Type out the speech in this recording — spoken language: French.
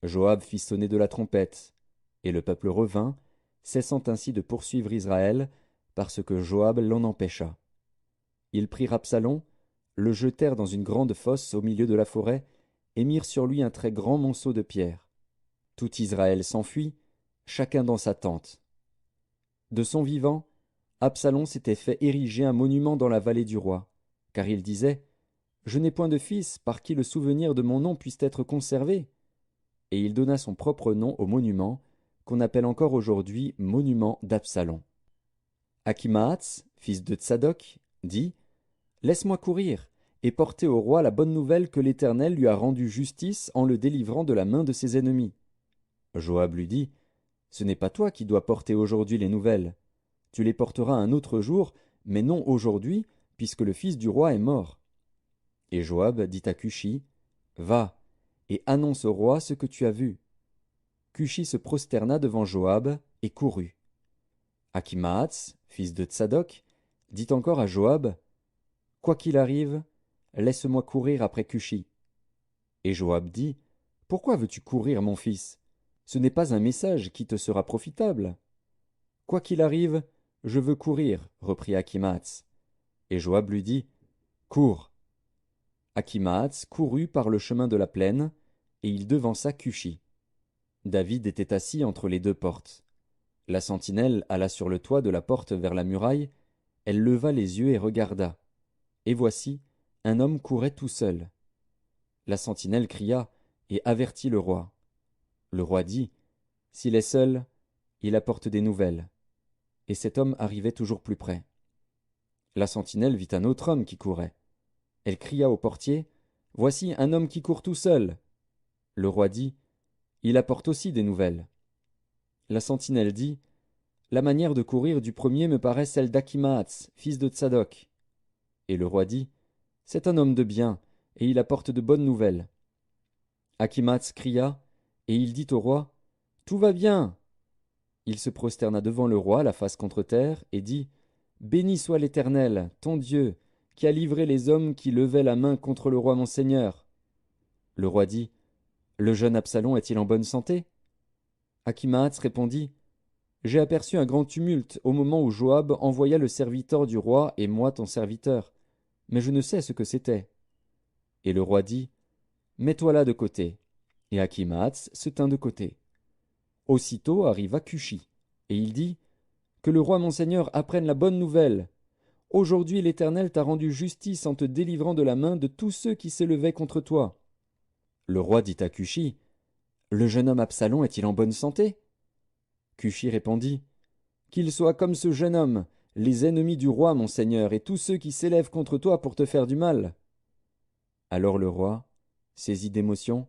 Joab fit sonner de la trompette, et le peuple revint, cessant ainsi de poursuivre Israël, parce que Joab l'en empêcha. Ils prirent Absalom, le jetèrent dans une grande fosse au milieu de la forêt, et mirent sur lui un très grand monceau de pierres. Tout Israël s'enfuit, chacun dans sa tente. De son vivant, Absalom s'était fait ériger un monument dans la vallée du roi, car il disait « Je n'ai point de fils par qui le souvenir de mon nom puisse être conservé. » Et il donna son propre nom au monument, qu'on appelle encore aujourd'hui monument d'Absalom. Achimaatz, fils de Tsadok, dit « Laisse-moi courir et porter au roi la bonne nouvelle que l'Éternel lui a rendu justice en le délivrant de la main de ses ennemis. » Joab lui dit « Ce n'est pas toi qui dois porter aujourd'hui les nouvelles. Tu les porteras un autre jour, mais non aujourd'hui, puisque le fils du roi est mort. » Et Joab dit à Cushi « Va, et annonce au roi ce que tu as vu. » Cushi se prosterna devant Joab et courut. Achimaatz, fils de Tsadok, dit encore à Joab « Quoi qu'il arrive, laisse-moi courir après Cushi. » Et Joab dit « Pourquoi veux-tu courir, mon fils? Ce n'est pas un message qui te sera profitable. » « Quoi qu'il arrive, je veux courir, reprit Achimaatz. Et Joab lui dit « Cours. » Achimaatz courut par le chemin de la plaine, et il devança Cushi. David était assis entre les deux portes. La sentinelle alla sur le toit de la porte vers la muraille, elle leva les yeux et regarda. Et voici, un homme courait tout seul. La sentinelle cria et avertit le roi. Le roi dit « S'il est seul, il apporte des nouvelles. » Et cet homme arrivait toujours plus près. La sentinelle vit un autre homme qui courait. Elle cria au portier « Voici un homme qui court tout seul. » Le roi dit « Il apporte aussi des nouvelles. » La sentinelle dit « La manière de courir du premier me paraît celle d'Achimaatz, fils de Tsadok. » Et le roi dit « C'est un homme de bien, et il apporte de bonnes nouvelles. » Achimaatz cria, et il dit au roi « Tout va bien. » Il se prosterna devant le roi, la face contre terre, et dit « Béni soit l'Éternel, ton Dieu, qui a livré les hommes qui levaient la main contre le roi mon seigneur. » Le roi dit « Le jeune Absalom est-il en bonne santé ?» Achimaatz répondit « J'ai aperçu un grand tumulte au moment où Joab envoya le serviteur du roi et moi ton serviteur, mais je ne sais ce que c'était. » Et le roi dit « Mets-toi là de côté. » Et Achimaatz se tint de côté. Aussitôt arriva Cushi, et il dit « Que le roi mon seigneur apprenne la bonne nouvelle. Aujourd'hui l'Éternel t'a rendu justice en te délivrant de la main de tous ceux qui s'élevaient contre toi. » Le roi dit à Cushi « Le jeune homme Absalom est-il en bonne santé ?» Cushi répondit « Qu'il soit comme ce jeune homme, les ennemis du roi mon seigneur, et tous ceux qui s'élèvent contre toi pour te faire du mal. » Alors le roi, saisi d'émotion,